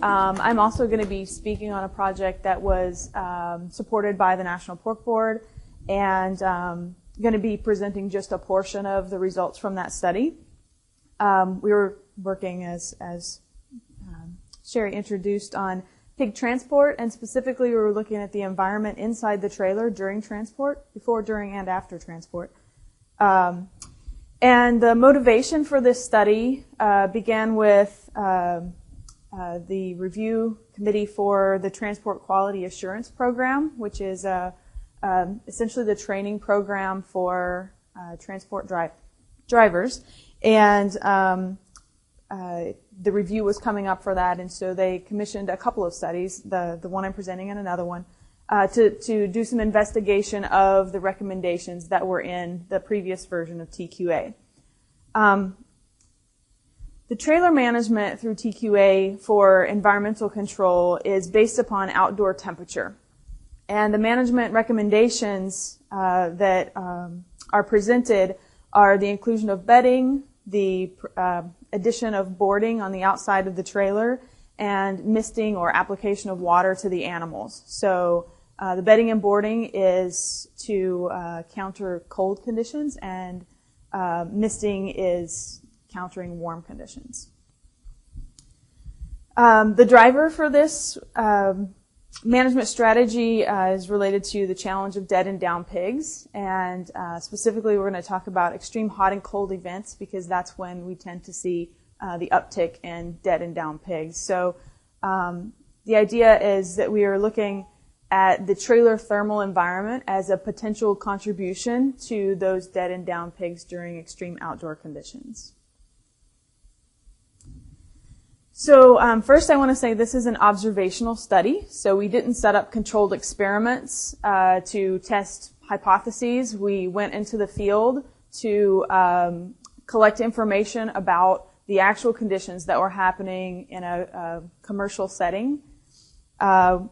I'm also going to be speaking on a project that was supported by the National Pork Board, and going to be presenting just a portion of the results from that study. We were working, as Sherry introduced, on pig transport, and specifically we were looking at the environment inside the trailer during transport, before, during, and after transport. And the motivation for this study began with the review committee for the Transport Quality Assurance Program, which is essentially the training program for transport drivers. And the review was coming up for that, and so they commissioned a couple of studies, the one I'm presenting and another one, to do some investigation of the recommendations that were in the previous version of TQA. The trailer management through TQA for environmental control is based upon outdoor temperature. And the management recommendations that are presented are the inclusion of bedding, the addition of boarding on the outside of the trailer, and misting or application of water to the animals. So the bedding and boarding is to counter cold conditions, and misting is countering warm conditions. The driver for this management strategy is related to the challenge of dead and down pigs, and specifically we're going to talk about extreme hot and cold events, because that's when we tend to see the uptick in dead and down pigs. So the idea is that we are looking at the trailer thermal environment as a potential contribution to those dead and down pigs during extreme outdoor conditions. So first I want to say this is an observational study, so we didn't set up controlled experiments to test hypotheses. We went into the field to collect information about the actual conditions that were happening in a commercial setting.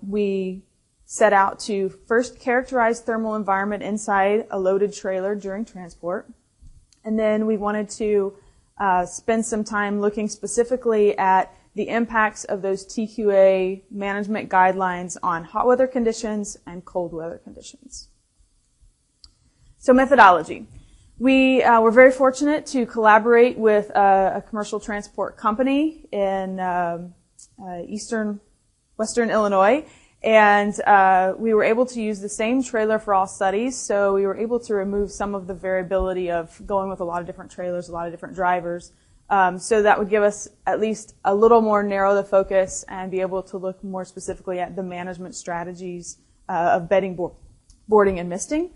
We set out to first characterize thermal environment inside a loaded trailer during transport, and then we wanted to spend some time looking specifically at the impacts of those TQA management guidelines on hot weather conditions and cold weather conditions. So methodology. We were very fortunate to collaborate with a commercial transport company in western Illinois, and we were able to use the same trailer for all studies, so we were able to remove some of the variability of going with a lot of different trailers, a lot of different drivers. So that would give us at least a little more narrow the focus and be able to look more specifically at the management strategies of bedding, boarding, and misting.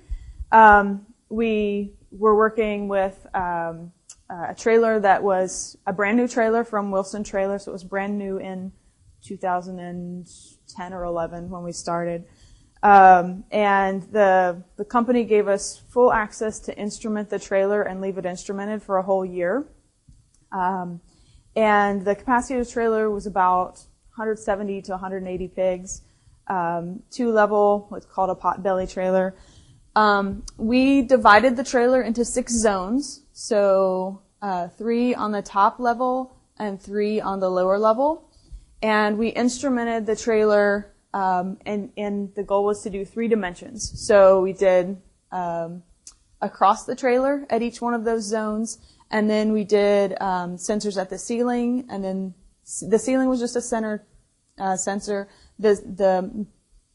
We were working with a trailer that was a brand new trailer from Wilson Trailer, so it was brand new in 2010 or 11 when we started. And the company gave us full access to instrument the trailer and leave it instrumented for a whole year. And the capacity of the trailer was about 170 to 180 pigs, 2-level, what's called a potbelly trailer. We divided the trailer into 6 zones, so 3 on the top level and 3 on the lower level. And we instrumented the trailer, and the goal was to do 3 dimensions. So we did across the trailer at each one of those zones, and then we did sensors at the ceiling, and then the ceiling was just a center sensor. The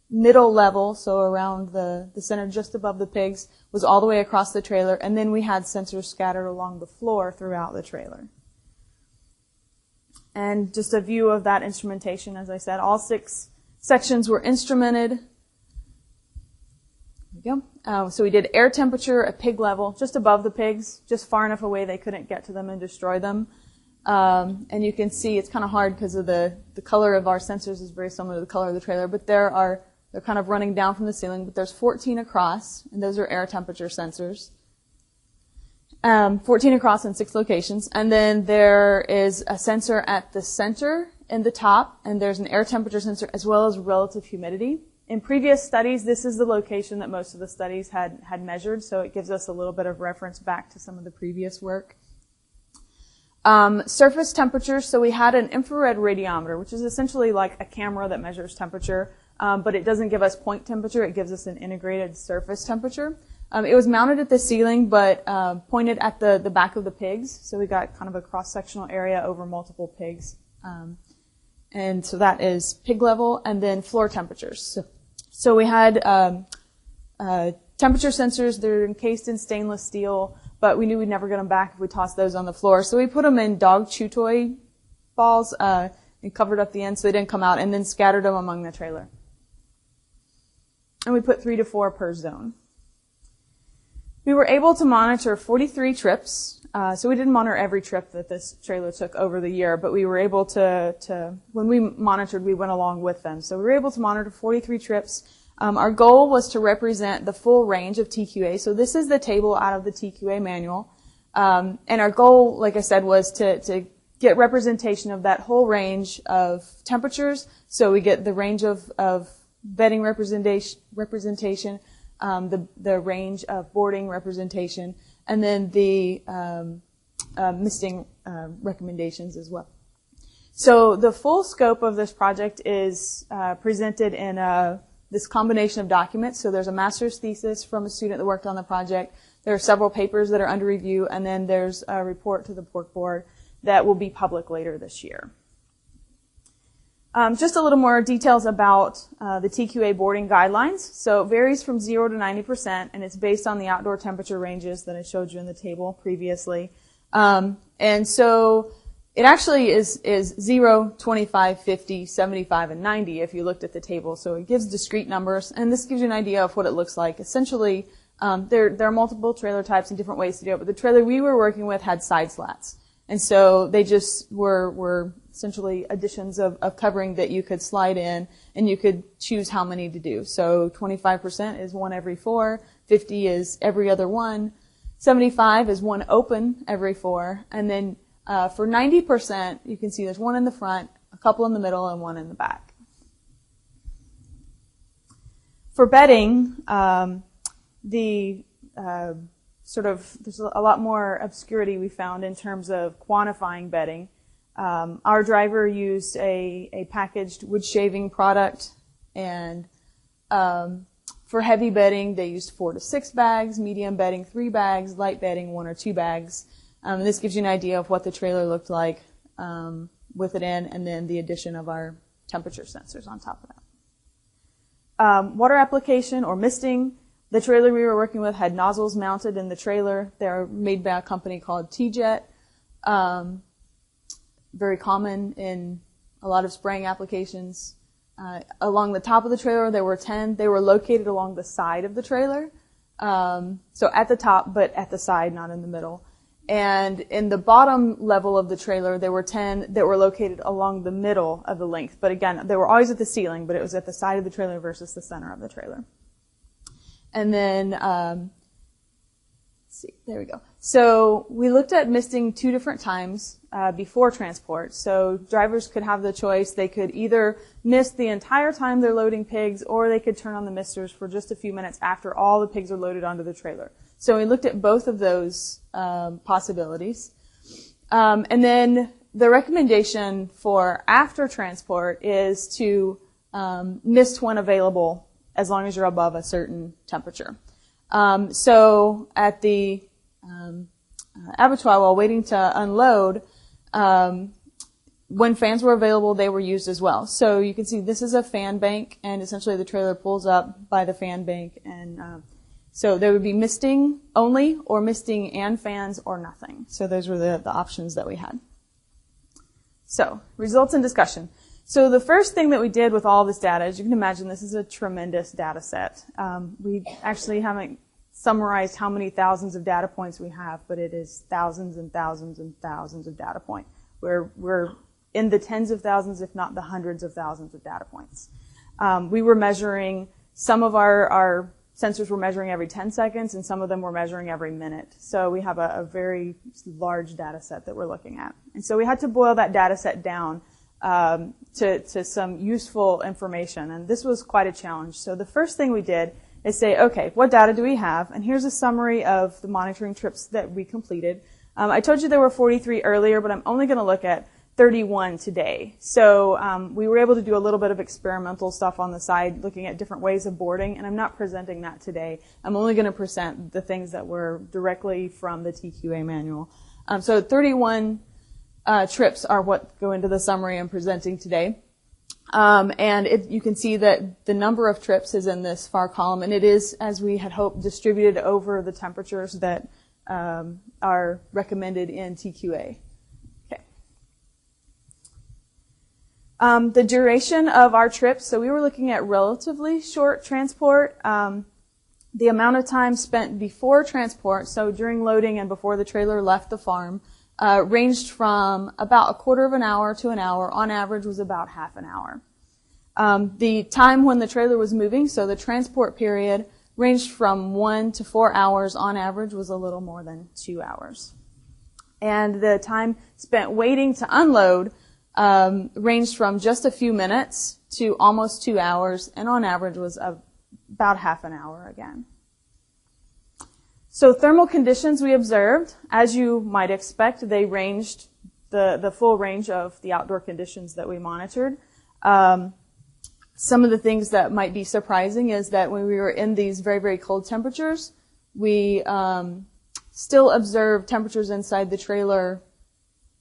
middle level, so around the center just above the pigs, was all the way across the trailer, and then we had sensors scattered along the floor throughout the trailer. And just a view of that instrumentation, as I said, all 6 sections were instrumented. There we go. So we did air temperature at pig level, just above the pigs, just far enough away they couldn't get to them and destroy them. And you can see it's kind of hard because of the color of our sensors is very similar to the color of the trailer, but they're kind of running down from the ceiling, but there's 14 across, and those are air temperature sensors. 14 across in 6 locations. And then there is a sensor at the center in the top, and there's an air temperature sensor as well as relative humidity. In previous studies, this is the location that most of the studies had measured, so it gives us a little bit of reference back to some of the previous work. Surface temperature, so we had an infrared radiometer, which is essentially like a camera that measures temperature, but it doesn't give us point temperature, it gives us an integrated surface temperature. It was mounted at the ceiling, but pointed at the back of the pigs, so we got kind of a cross-sectional area over multiple pigs. And so that is pig level, and then floor temperatures. So we had temperature sensors that are encased in stainless steel, but we knew we'd never get them back if we tossed those on the floor. So we put them in dog chew toy balls and covered up the ends so they didn't come out, and then scattered them among the trailer. And we put 3 to 4 per zone. We were able to monitor 43 trips. So we didn't monitor every trip that this trailer took over the year, but we were able to when we monitored, we went along with them. So we were able to monitor 43 trips. Our goal was to represent the full range of TQA. So this is the table out of the TQA manual. And our goal, like I said, was to get representation of that whole range of temperatures. So we get the range of bedding representation, the range of boarding representation, and then the misting recommendations as well. So the full scope of this project is presented in this combination of documents. So there's a master's thesis from a student that worked on the project. There are several papers that are under review, and then there's a report to the pork board that will be public later this year. Just a little more details about the TQA boarding guidelines. So it varies from 0 to 90%, and it's based on the outdoor temperature ranges that I showed you in the table previously. And so it actually is 0, 25, 50, 75, and 90 if you looked at the table. So it gives discrete numbers, and this gives you an idea of what it looks like. Essentially, there are multiple trailer types and different ways to do it, but the trailer we were working with had side slats. And so they just were essentially additions of covering that you could slide in, and you could choose how many to do. So 25% is 1 every 4, 50 is every other 1, 75 is 1 open every 4, and then for 90%, you can see there's 1 in the front, a couple in the middle, and 1 in the back. For bedding, there's a lot more obscurity we found in terms of quantifying bedding. Our driver used a packaged wood shaving product, and for heavy bedding, they used 4 to 6 bags, medium bedding 3 bags, light bedding 1 or 2 bags. And this gives you an idea of what the trailer looked like with it in, and then the addition of our temperature sensors on top of that. Water application or misting. The trailer we were working with had nozzles mounted in the trailer. They're made by a company called T-Jet. Very common in a lot of spraying applications. Along the top of the trailer, there were 10. They were located along the side of the trailer. So at the top, but at the side, not in the middle. And in the bottom level of the trailer, there were 10 that were located along the middle of the length. But again, they were always at the ceiling, but it was at the side of the trailer versus the center of the trailer. And then, let's see, there we go. So we looked at misting 2 different times before transport. So drivers could have the choice. They could either mist the entire time they're loading pigs, or they could turn on the misters for just a few minutes after all the pigs are loaded onto the trailer. So we looked at both of those possibilities. And then the recommendation for after transport is to mist when available, as long as you're above a certain temperature. So at the abattoir, while waiting to unload, when fans were available, they were used as well. So you can see this is a fan bank, and essentially the trailer pulls up by the fan bank, and so there would be misting only, or misting and fans, or nothing. So those were the options that we had. So, results and discussion. So the first thing that we did with all this data, as you can imagine, this is a tremendous data set. We actually haven't summarized how many thousands of data points we have, but it is thousands and thousands and thousands of data points. We're in the tens of thousands, if not the hundreds of thousands of data points. We were measuring, some of our sensors were measuring every 10 seconds, and some of them were measuring every minute. So we have a very large data set that we're looking at. And so we had to boil that data set down to some useful information, and this was quite a challenge. So the first thing we did is say, okay, what data do we have? And here's a summary of the monitoring trips that we completed. I told you there were 43 earlier, but I'm only going to look at 31 today. So we were able to do a little bit of experimental stuff on the side, looking at different ways of boarding, and I'm not presenting that today. I'm only going to present the things that were directly from the TQA manual. So 31 trips are what go into the summary I'm presenting today. And you can see that the number of trips is in this far column, and it is, as we had hoped, distributed over the temperatures that are recommended in TQA. The duration of our trips, so we were looking at relatively short transport. The amount of time spent before transport, so during loading and before the trailer left the farm, ranged from about a quarter of an hour to an hour. On average was about half an hour. The time when the trailer was moving, so the transport period, ranged from 1 to 4 hours. On average was a little more than 2 hours. And the time spent waiting to unload ranged from just a few minutes to almost 2 hours, and on average was about half an hour again. So thermal conditions we observed, as you might expect, they ranged the full range of the outdoor conditions that we monitored. Some of the things that might be surprising is that when we were in these very, very cold temperatures, we still observed temperatures inside the trailer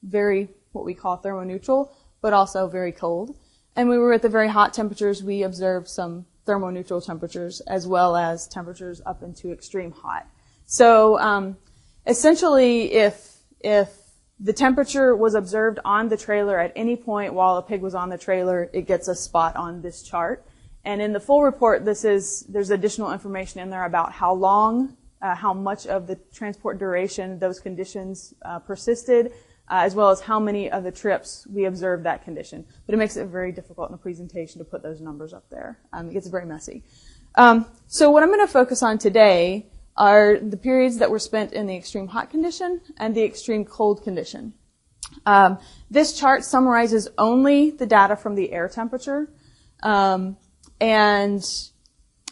very, what we call thermoneutral, but also very cold. And when we were at the very hot temperatures, we observed some thermoneutral temperatures as well as temperatures up into extreme hot. So essentially, if the temperature was observed on the trailer at any point while a pig was on the trailer, it gets a spot on this chart. And in the full report, there's additional information in there about how long, how much of the transport duration those conditions persisted, as well as how many of the trips we observed that condition. But it makes it very difficult in a presentation to put those numbers up there. It gets very messy. So what I'm going to focus on today are the periods that were spent in the extreme hot condition and the extreme cold condition. This chart summarizes only the data from the air temperature. And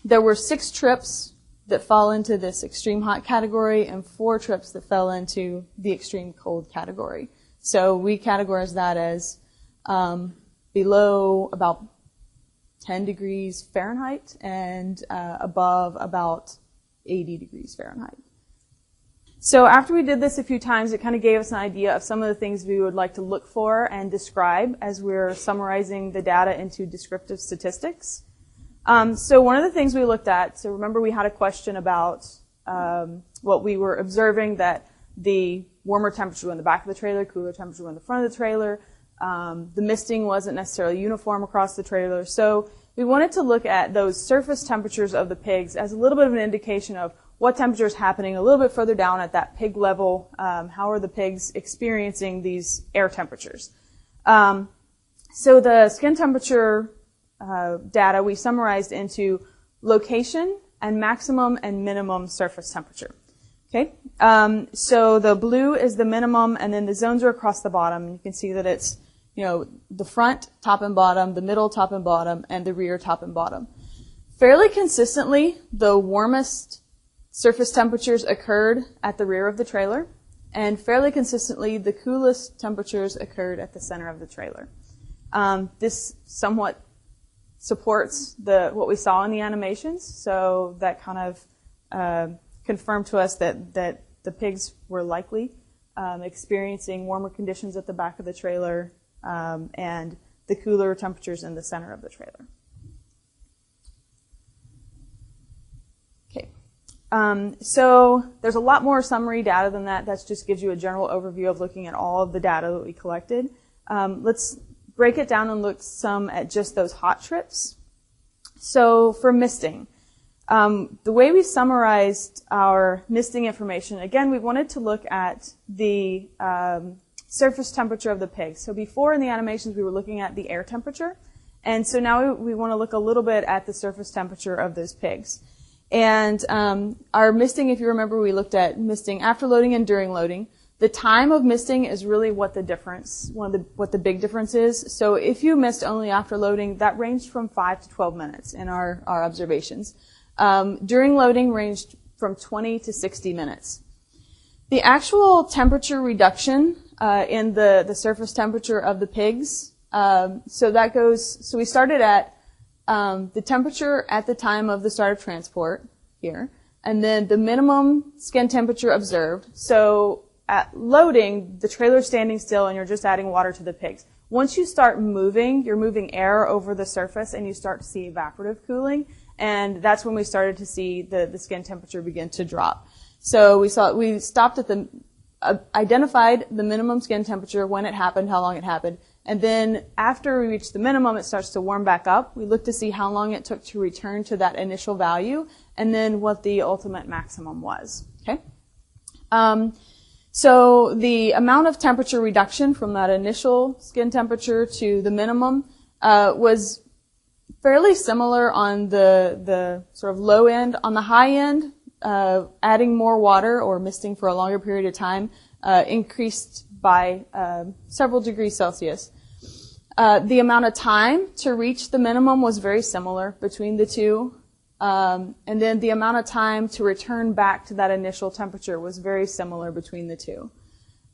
there were 6 trips that fall into this extreme hot category and 4 trips that fell into the extreme cold category. So we categorize that as below about 10 degrees Fahrenheit and above about 80 degrees Fahrenheit. So after we did this a few times, it kind of gave us an idea of some of the things we would like to look for and describe as we're summarizing the data into descriptive statistics. So one of the things we looked at, so remember we had a question about what we were observing, that the warmer temperature in the back of the trailer, cooler temperature in the front of the trailer. The misting wasn't necessarily uniform across the trailer. So we wanted to look at those surface temperatures of the pigs as a little bit of an indication of what temperature is happening a little bit further down at that pig level. How are the pigs experiencing these air temperatures? So the skin temperature data we summarized into location and maximum and minimum surface temperature. Okay, so the blue is the minimum, and then the zones are across the bottom. You can see that it's, the front, top and bottom, the middle, top and bottom, and the rear, top and bottom. Fairly consistently, the warmest surface temperatures occurred at the rear of the trailer, and fairly consistently, the coolest temperatures occurred at the center of the trailer. This somewhat supports what we saw in the animations, so that kind of confirmed to us that the pigs were likely experiencing warmer conditions at the back of the trailer and the cooler temperatures in the center of the trailer. Okay, so there's a lot more summary data than that. That just gives you a general overview of looking at all of the data that we collected. Let's break it down and look some at just those hot trips. So for misting, the way we summarized our misting information, again, we wanted to look at the surface temperature of the pigs. So before in the animations, we were looking at the air temperature. And so now we want to look a little bit at the surface temperature of those pigs. And our misting, if you remember, we looked at misting after loading and during loading. The time of misting is really what the difference, what the big difference is. So if you missed only after loading, that ranged from 5 to 12 minutes in our observations. During loading ranged from 20 to 60 minutes. The actual temperature reduction in the surface temperature of the pigs, so we started at the temperature at the time of the start of transport here, and then the minimum skin temperature observed. So at loading, the trailer's standing still and you're just adding water to the pigs. Once you start moving, you're moving air over the surface and you start to see evaporative cooling, and that's when we started to see the skin temperature begin to drop. So we stopped at identified the minimum skin temperature, when it happened, how long it happened, and then after we reached the minimum, it starts to warm back up. We look to see how long it took to return to that initial value, and then what the ultimate maximum was. Okay. So the amount of temperature reduction from that initial skin temperature to the minimum was fairly similar on the sort of low end. On the high end, adding more water or misting for a longer period of time increased by several degrees Celsius. The amount of time to reach the minimum was very similar between the two. And then the amount of time to return back to that initial temperature was very similar between the two.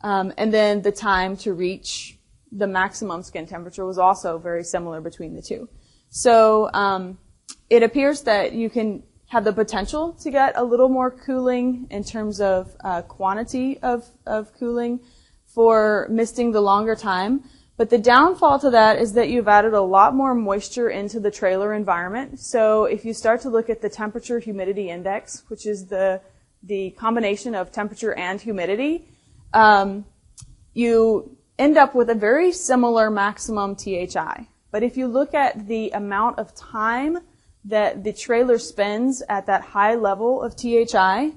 And then the time to reach the maximum skin temperature was also very similar between the two. So it appears that you can have the potential to get a little more cooling in terms of quantity of cooling for misting the longer time. But the downfall to that is that you've added a lot more moisture into the trailer environment. So if you start to look at the temperature humidity index, which is the combination of temperature and humidity, you end up with a very similar maximum THI. But if you look at the amount of time that the trailer spends at that high level of THI,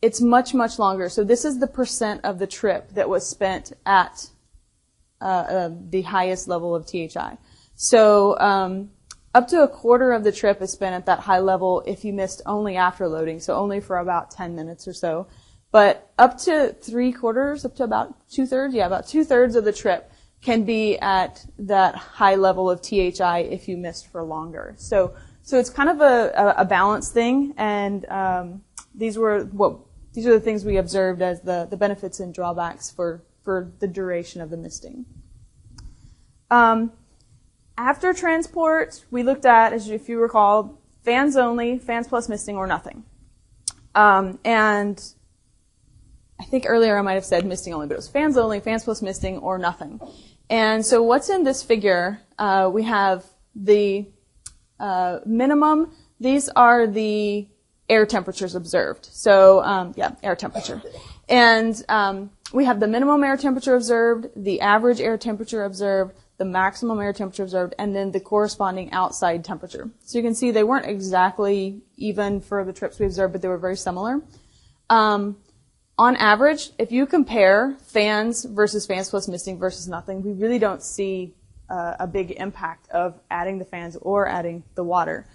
it's much, much longer. So this is the percent of the trip that was spent at the highest level of THI. So up to a quarter of the trip is spent at that high level if you missed only after loading, so only for about 10 minutes or so. But up to 3/4, up to about 2/3, about 2/3 of the trip can be at that high level of THI if you missed for longer. So it's kind of a balance thing, and these are the things we observed as the benefits and drawbacks for the duration of the misting. After transport, we looked at, if you recall, fans only, fans plus misting, or nothing. And I think earlier I might have said misting only, but it was fans only, fans plus misting, or nothing. And so what's in this figure, we have the minimum. These are the air temperatures observed. So, air temperature. And we have the minimum air temperature observed, the average air temperature observed, the maximum air temperature observed, and then the corresponding outside temperature. So you can see they weren't exactly even for the trips we observed, but they were very similar. On average, if you compare fans versus fans plus misting versus nothing, we really don't see a big impact of adding the fans or adding the water.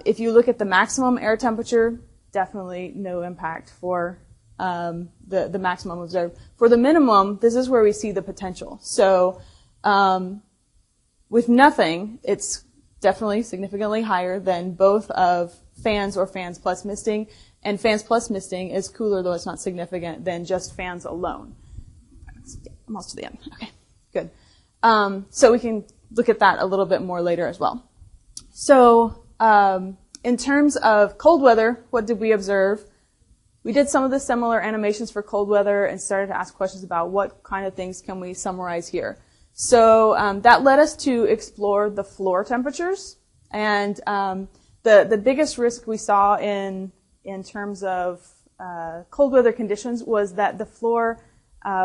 If you look at the maximum air temperature, definitely no impact for the maximum observed. For the minimum, this is where we see the potential. So with nothing, it's definitely significantly higher than both of fans or fans plus misting. And fans plus misting is cooler, though it's not significant, than just fans alone. Almost to the end. Okay, good. So we can look at that a little bit more later as well. So in terms of cold weather, what did we observe? We did some of the similar animations for cold weather and started to ask questions about what kind of things can we summarize here. So that led us to explore the floor temperatures. And the biggest risk we saw in terms of cold weather conditions was that the floor,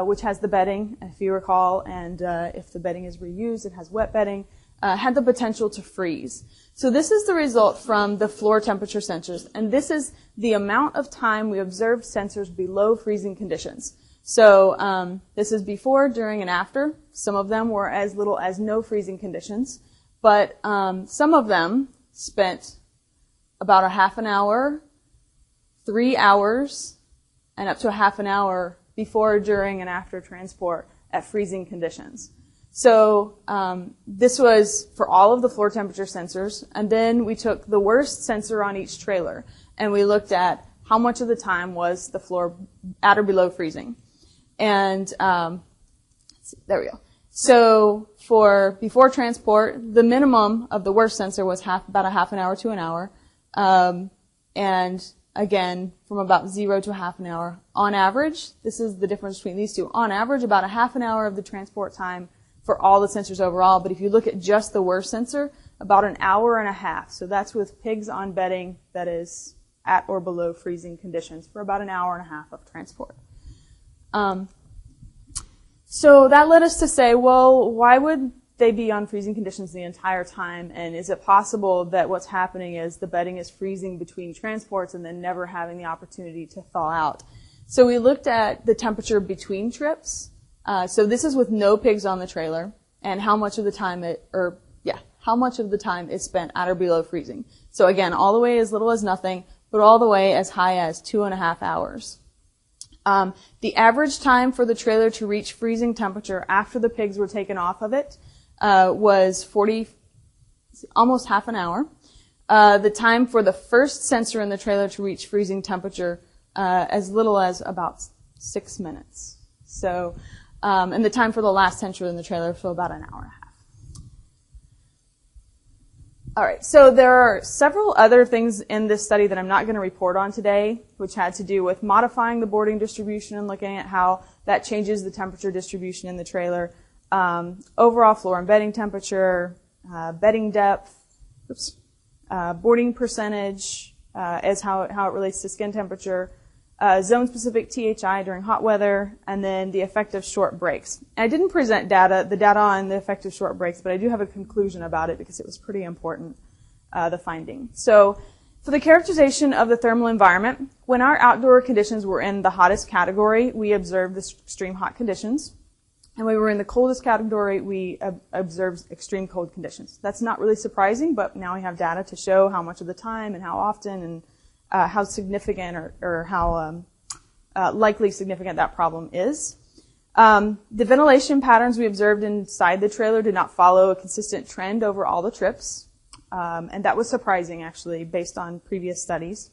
which has the bedding, if you recall, and if the bedding is reused, it has wet bedding, had the potential to freeze. So this is the result from the floor temperature sensors, and this is the amount of time we observed sensors below freezing conditions. So this is before, during, and after. Some of them were as little as no freezing conditions, but some of them spent about a half an hour, 3 hours, and up to a half an hour before, during, and after transport at freezing conditions. So this was for all of the floor temperature sensors, and then we took the worst sensor on each trailer, and we looked at how much of the time was the floor at or below freezing. And there we go. So for before transport, the minimum of the worst sensor was about a half an hour to an hour. And again, from about 0 to a half an hour. On average, this is the difference between these two. On average, about a half an hour of the transport time for all the sensors overall. But if you look at just the worst sensor, about an hour and a half. So that's with pigs on bedding that is at or below freezing conditions for about an hour and a half of transport. So that led us to say, well, why would they be on freezing conditions the entire time? And is it possible that what's happening is the bedding is freezing between transports and then never having the opportunity to thaw out? So we looked at the temperature between trips. So this is with no pigs on the trailer, and how much of the time is spent at or below freezing. So again, all the way as little as nothing, but all the way as high as 2.5 hours. The average time for the trailer to reach freezing temperature after the pigs were taken off of it was almost half an hour. The time for the first sensor in the trailer to reach freezing temperature as little as about 6 minutes. So, and the time for the last sensor in the trailer for about an hour and a half. All right, so there are several other things in this study that I'm not going to report on today, which had to do with modifying the boarding distribution and looking at how that changes the temperature distribution in the trailer, overall floor and bedding temperature, bedding depth, boarding percentage, as how it relates to skin temperature, zone-specific THI during hot weather, and then the effect of short breaks. And I didn't present the data on the effect of short breaks, but I do have a conclusion about it because it was pretty important, the finding. So for the characterization of the thermal environment, when our outdoor conditions were in the hottest category, we observed the extreme hot conditions. And when we were in the coldest category, we observed extreme cold conditions. That's not really surprising, but now we have data to show how much of the time and how often and how significant or how likely significant that problem is. The ventilation patterns we observed inside the trailer did not follow a consistent trend over all the trips, and that was surprising, actually, based on previous studies.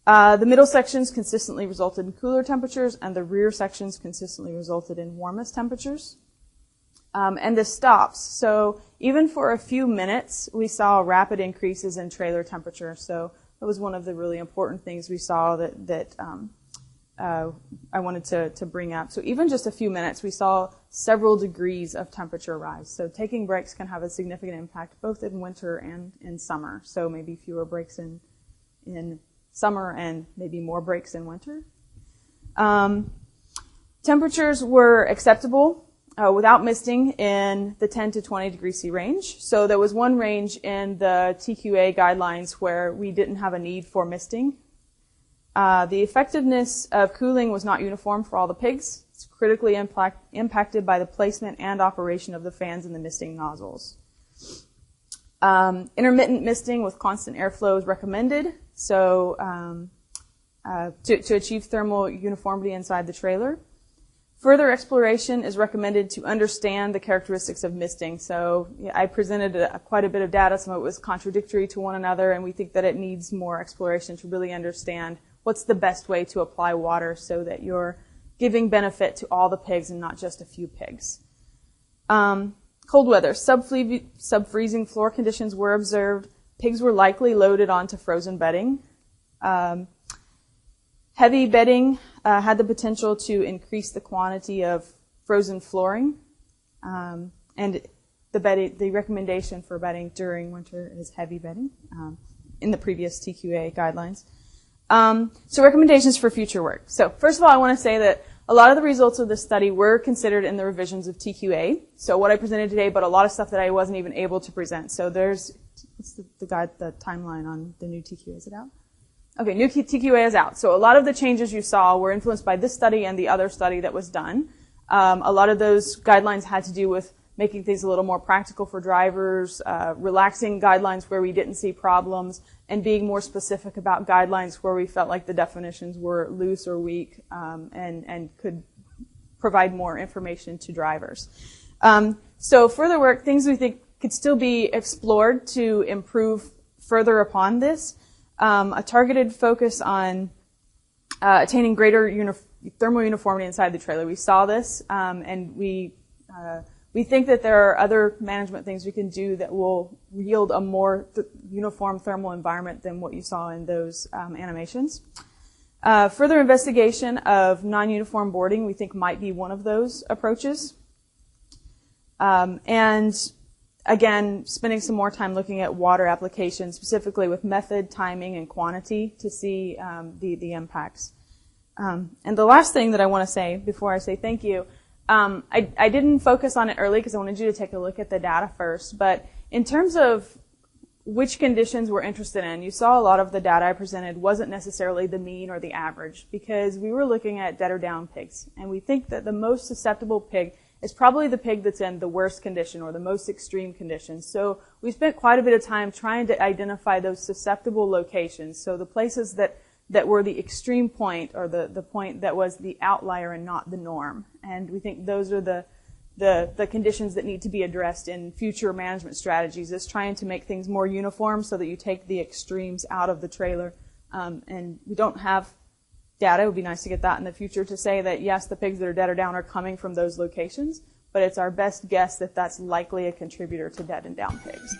The middle sections consistently resulted in cooler temperatures, and the rear sections consistently resulted in warmest temperatures. And the stops. So even for a few minutes, we saw rapid increases in trailer temperature. So that was one of the really important things we saw that I wanted to bring up. So even just a few minutes, we saw several degrees of temperature rise. So taking breaks can have a significant impact both in winter and in summer. So maybe fewer breaks in summer and maybe more breaks in winter. Temperatures were acceptable without misting in the 10 to 20 degree C range. So there was one range in the TQA guidelines where we didn't have a need for misting. The effectiveness of cooling was not uniform for all the pigs. It's critically impacted by the placement and operation of the fans and the misting nozzles. Intermittent misting with constant airflow is recommended, so to achieve thermal uniformity inside the trailer. Further exploration is recommended to understand the characteristics of misting. So I presented quite a bit of data. Some of it was contradictory to one another, and we think that it needs more exploration to really understand what's the best way to apply water so that you're giving benefit to all the pigs and not just a few pigs. Cold weather. Sub-freezing floor conditions were observed. Pigs were likely loaded onto frozen bedding. Heavy bedding had the potential to increase the quantity of frozen flooring, and the recommendation for bedding during winter is heavy bedding in the previous TQA guidelines. So recommendations for future work. So first of all, I want to say that a lot of the results of this study were considered in the revisions of TQA. So what I presented today, but a lot of stuff that I wasn't even able to present. So there's, what's the timeline on the new TQA? Is it out? Okay, new TQA is out. So a lot of the changes you saw were influenced by this study and the other study that was done. A lot of those guidelines had to do with making things a little more practical for drivers, relaxing guidelines where we didn't see problems, and being more specific about guidelines where we felt like the definitions were loose or weak, and could provide more information to drivers. So further work, things we think could still be explored to improve further upon this. A targeted focus on attaining greater thermal uniformity inside the trailer. We saw this, and we think that there are other management things we can do that will yield a more uniform thermal environment than what you saw in those animations. Further investigation of non-uniform boarding we think might be one of those approaches. And again, spending some more time looking at water application, specifically with method, timing, and quantity to see the impacts. And the last thing that I want to say before I say thank you, I didn't focus on it early because I wanted you to take a look at the data first, but in terms of which conditions we're interested in, you saw a lot of the data I presented wasn't necessarily the mean or the average because we were looking at dead or down pigs, and we think that the most susceptible pig is probably the pig that's in the worst condition or the most extreme conditions. So we spent quite a bit of time trying to identify those susceptible locations, so the places that were the extreme point or the point that was the outlier and not the norm. And we think those are the conditions that need to be addressed in future management strategies, is trying to make things more uniform so that you take the extremes out of the trailer. And we don't have data. It would be nice to get that in the future to say that, yes, the pigs that are dead or down are coming from those locations, but it's our best guess that that's likely a contributor to dead and down pigs.